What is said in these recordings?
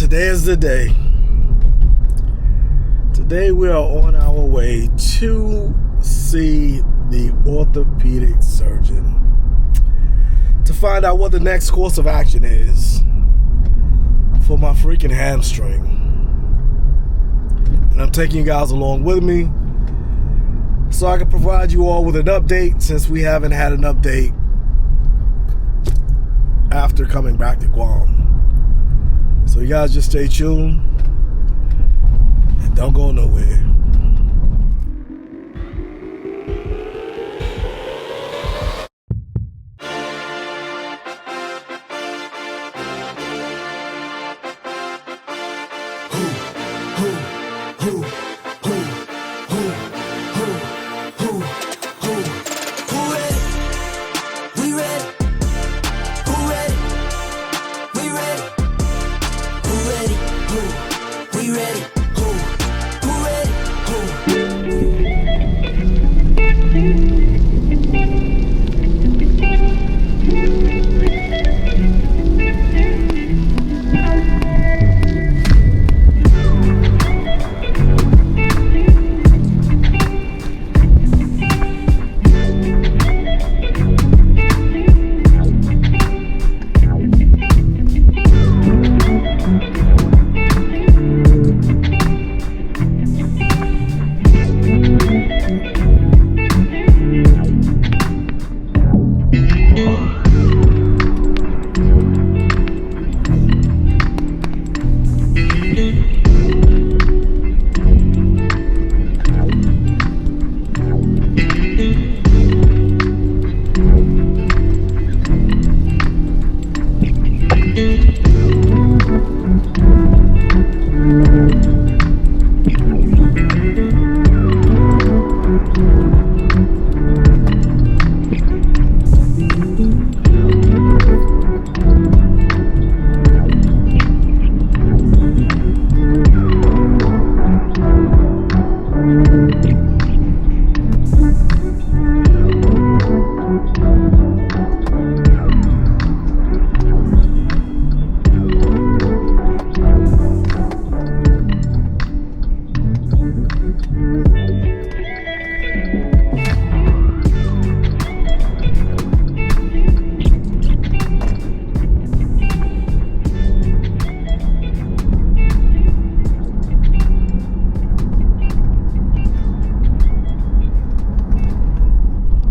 Today is the day. Today we are on our way to see the orthopedic surgeon to find out what the next course of action is for my freaking hamstring. And I'm taking you guys along with me so I can provide you all with an update, since we haven't had an update after coming back to Guam. So you guys just stay tuned and don't go nowhere.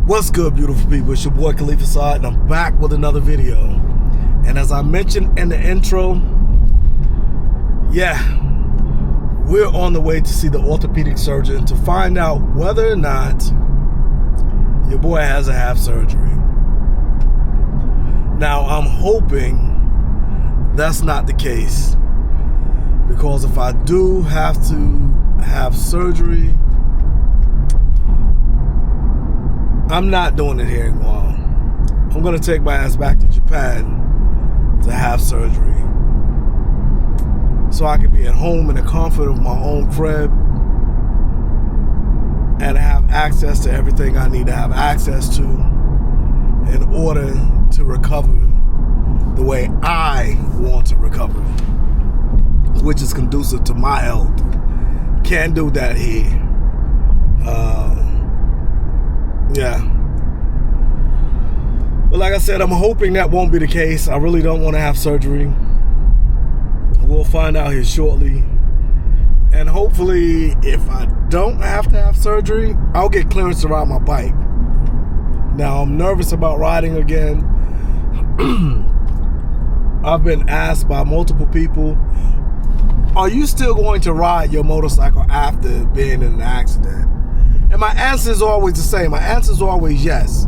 What's good, beautiful people? It's your boy Khalifa Saad, and I'm back with another video. And as I mentioned in the intro, we're on the way to see the orthopedic surgeon to find out whether or not your boy has to have surgery. Now, I'm hoping that's not the case, because if I do have to have surgery, I'm not doing it here in Guam. I'm going to take my ass back to Japan to have surgery, so I can be at home in the comfort of my own crib and have access to everything I need to have access to in order to recover the way I want to recover, which is conducive to my health. Can't do that here. But like I said, I'm hoping that won't be the case. I really don't want to have surgery. We'll find out here shortly. And hopefully, if I don't have to have surgery, I'll get clearance to ride my bike. Now, I'm nervous about riding again. I've been asked by multiple people, are you still going to ride your motorcycle after being in an accident? And my answer is always the same. My answer is always yes.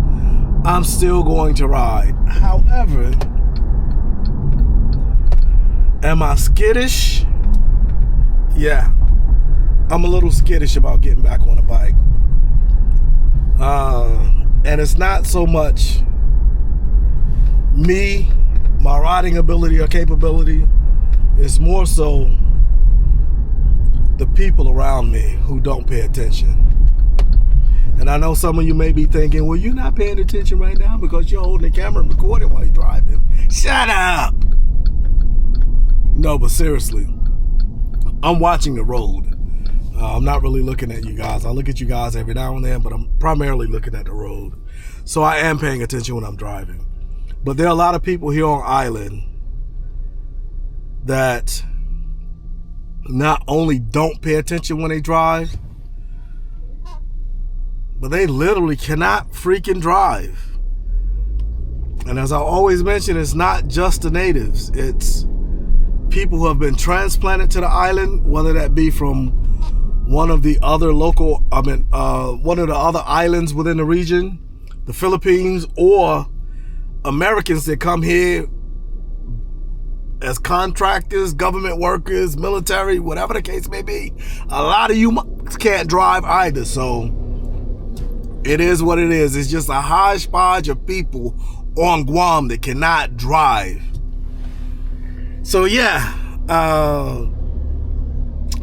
I'm still going to ride. However, am I skittish? Yeah. I'm a little skittish about getting back on a bike. And it's not so much me, my riding ability or capability. It's more so the people around me who don't pay attention. And I know some of you may be thinking, well, you're not paying attention right now because you're holding the camera and recording while you're driving. Shut up! No, but seriously, I'm watching the road. I'm not really looking at you guys. I look at you guys every now and then, but I'm primarily looking at the road. So I am paying attention when I'm driving. But there are a lot of people here on island that not only don't pay attention when they drive, but they literally cannot freaking drive. And as I always mention, it's not just the natives. It's people who have been transplanted to the island, whether that be from one of the other one of the other islands within the region, the Philippines, or Americans that come here as contractors, government workers, military, whatever the case may be. A lot of you can't drive either, so it is what it is. It's just a hodgepodge of people on Guam that cannot drive. So yeah,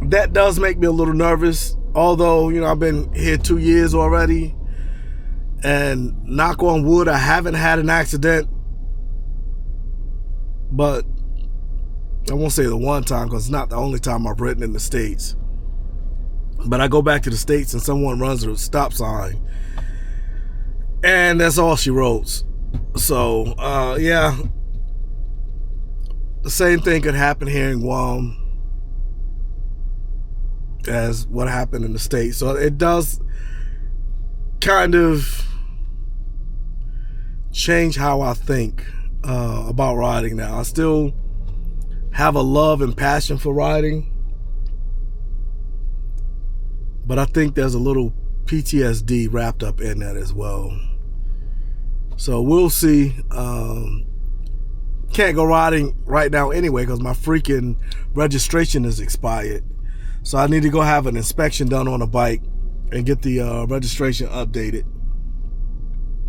that does make me a little nervous. Although, you know, I've been here 2 years already, and knock on wood, I haven't had an accident. But I won't say the one time, because it's not the only time I've ridden in the States. But I go back to the States and someone runs a stop sign, and that's all she wrote. So yeah, the same thing could happen here in Guam as what happened in the States. So it does kind of change how I think about riding now. I still have a love and passion for riding, but I think there's a little PTSD wrapped up in that as well. So we'll see. Can't go riding right now anyway because my freaking registration is expired. So I need to go have an inspection done on a bike and get the registration updated.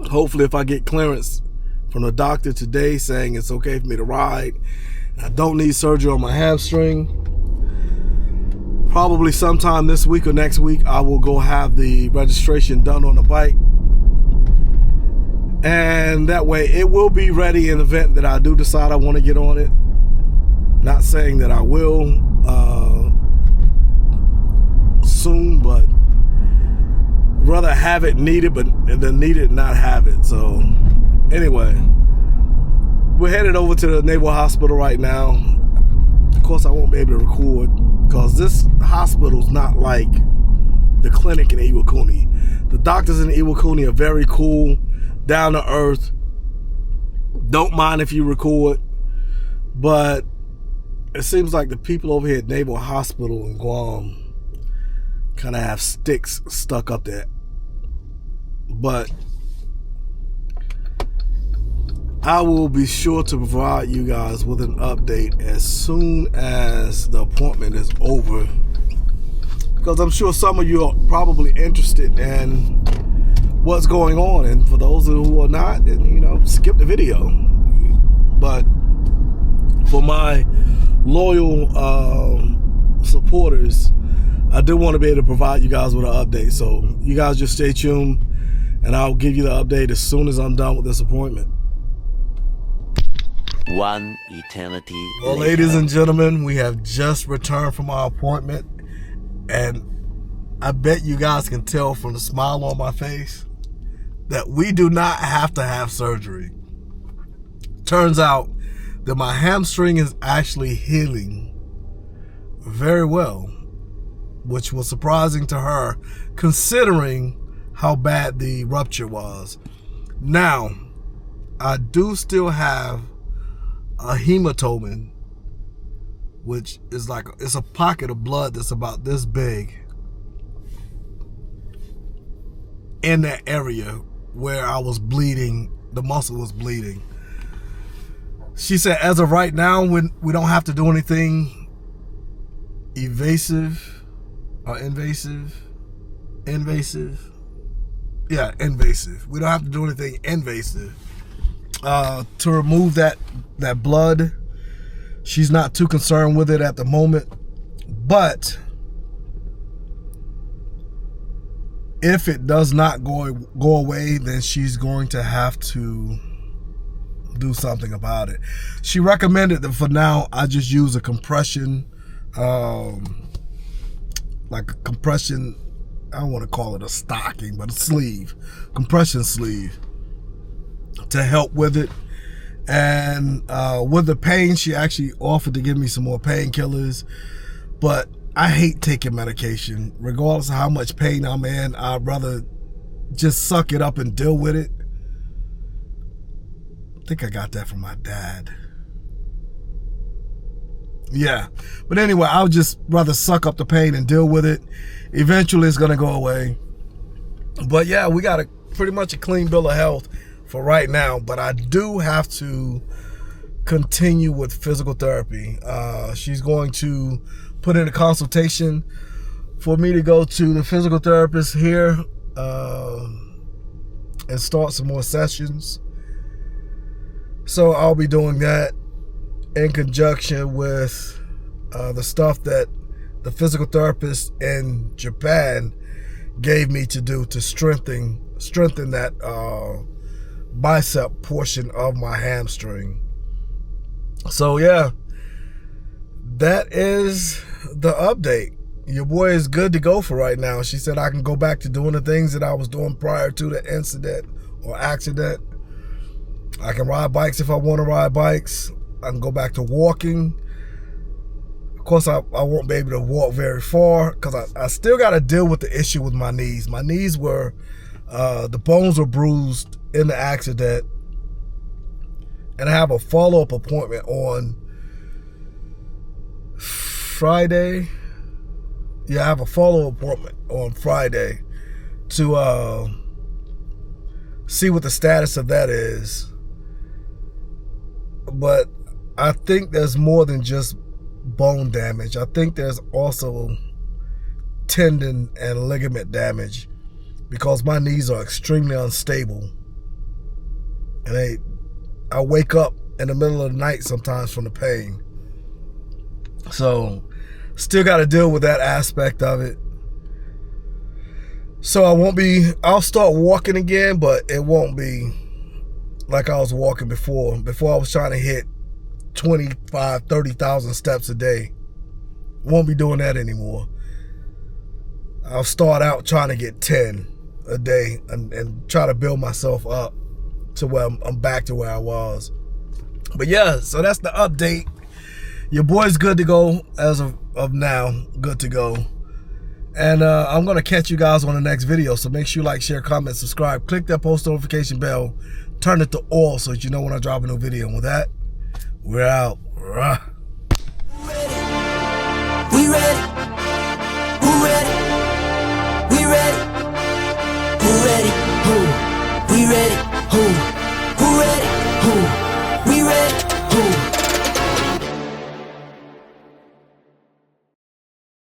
Hopefully if I get clearance from the doctor today saying it's okay for me to ride, I don't need surgery on my hamstring, probably sometime this week or next week I will go have the registration done on the bike. And that way it will be ready in the event that I do decide I want to get on it. Not saying that I will soon, but rather have it needed than need it not have it. So anyway, we're headed over to the Naval Hospital right now. Of course I won't be able to record because this hospital's not like the clinic in Iwakuni. The doctors in Iwakuni are very cool, down to earth, don't mind if you record, but it seems like the people over here at Naval Hospital in Guam kind of have sticks stuck up there. But I will be sure to provide you guys with an update as soon as the appointment is over, because I'm sure some of you are probably interested in what's going on, and for those who are not, then, you know, skip the video. But for my loyal supporters, I do want to be able to provide you guys with an update. So you guys just stay tuned, and I'll give you the update as soon as I'm done with this appointment. One eternity Well, later. ladies and gentlemen, we have just returned from our appointment, and I bet you guys can tell from the smile on my face that we do not have to have surgery. Turns out that my hamstring is actually healing very well, which was surprising to her considering how bad the rupture was. Now, I do still have a hematoma, which is like, it's a pocket of blood that's about this big in that area where I was bleeding, the muscle was bleeding. She said as of right now, we don't have to do anything invasive. Yeah, invasive. We don't have to do anything invasive to remove that blood. She's not too concerned with it at the moment, but if it does not go away, then she's going to have to do something about it. She recommended that for now I just use a compression, like a compression, I don't want to call it a stocking, but a sleeve, compression sleeve to help with it. And with the pain, she actually offered to give me some more painkillers, but I hate taking medication. Regardless of how much pain I'm in, I'd rather just suck it up and deal with it. I think I got that from my dad. Yeah. But anyway, I would just rather suck up the pain and deal with it. Eventually it's going to go away. But yeah, we got pretty much a clean bill of health for right now. But I do have to continue with physical therapy. She's going to put in a consultation for me to go to the physical therapist here and start some more sessions. So I'll be doing that in conjunction with the stuff that the physical therapist in Japan gave me to do to strengthen that bicep portion of my hamstring. So yeah, that is the update. Your boy is good to go for right now. She said I can go back to doing the things that I was doing prior to the incident or accident. I can ride bikes if I want to ride bikes. I can go back to walking. Of course, I won't be able to walk very far because I still got to deal with the issue with my knees. My knees were, the bones were bruised in the accident. And I have a follow-up appointment on Friday. Yeah, I have a follow-up appointment on Friday to see what the status of that is. But I think there's more than just bone damage. I think there's also tendon and ligament damage because my knees are extremely unstable. And I wake up in the middle of the night sometimes from the pain. So still got to deal with that aspect of it. So I'll start walking again, but it won't be like I was walking before. Before I was trying to hit 25, 30,000 steps a day. Won't be doing that anymore. I'll start out trying to get 10 a day and try to build myself up to where I'm back to where I was. But yeah, so that's the update. Your boy's good to go as of now. Good to go. And I'm going to catch you guys on the next video. So make sure you like, share, comment, subscribe. Click that post notification bell. Turn it to all so that you know when I drop a new video. And with that, we're out. We ready.